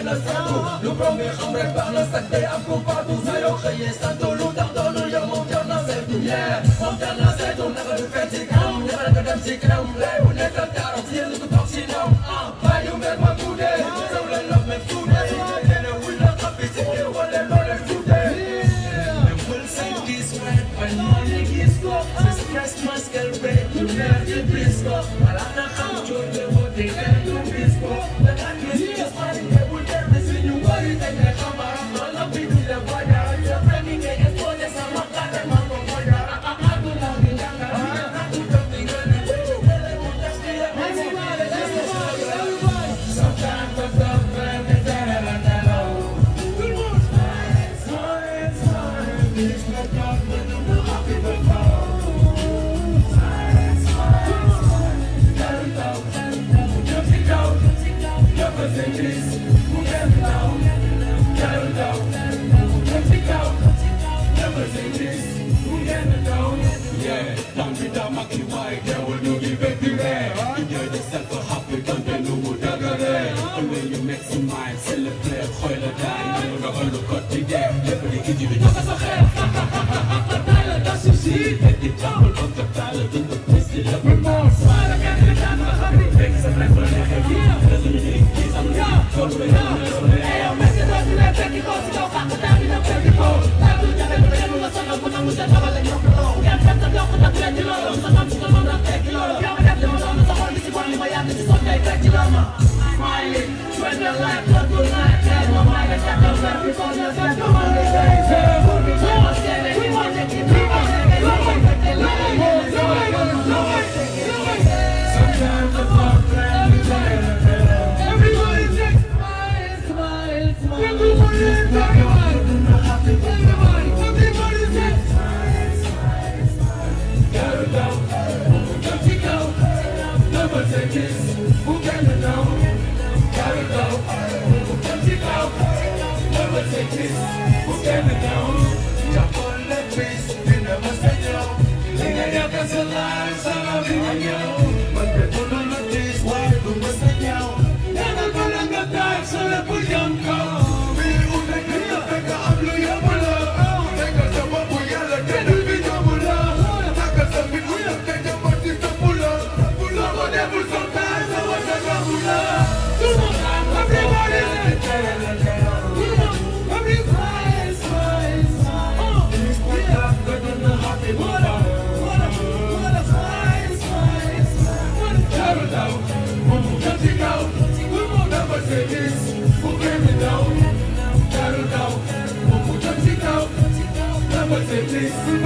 la santu lu borom bi xam rek baax na sax day am ko partout saa yoo xëyee santu lu tax doonu yow moom jar na saytu moom jar na saytu naka du fekk ci kanam naka nga dem ci kanam lay bu nekk ak taaram si yéen ko toog si ñoom bàyyi yu mel ma tuddee saw leen love me tuddee nee wuy la xam bi ci kër wala loolee tuddee will say this right when morning is go this Christmas celebrate you never get this go wala na xam joy le wo de kan you this go the kan is just money they will get this in you worry they can come around all of it the fire you're bringing it and for this I'm not that man go for ya I do not be young I do something good sometimes the love man is that it's not God but the happy but Don't be dumb, I keep white, girl, when you give it to me. Enjoy yourself a happy, don't be no good, and when you make some mind, celebrate, hoy la die, you know, all the cut to them, never the easy to just as a hair. That's you see, take the trouble of the dollar, then the place to love me more. Smile again, the time of happy, take some life for the heavy, doesn't mean it's on the go to the hey, I'm messing up to that technical, so don't fuck with that, you know, technical. I do that, but I know some of them, I'm with the trouble, and you're below. Can't press the block with the thread, you know, sometimes you don't know that, you know. Yeah, but that's the one, so hard, this is one, my hand, this is okay, thank you, mama. Smiling, when the light, not good night, tell my mind, and that comes back, because you're such a one, they say, we want to keep it, sometimes the fuck plan is everybody take smile, everybody say gotta go, don't you go, never take this, who can you know, gotta go, don't you go, never take this, who can you know, jump on the trees, you never say no, think I got some lies, I'm not being you. Never say this.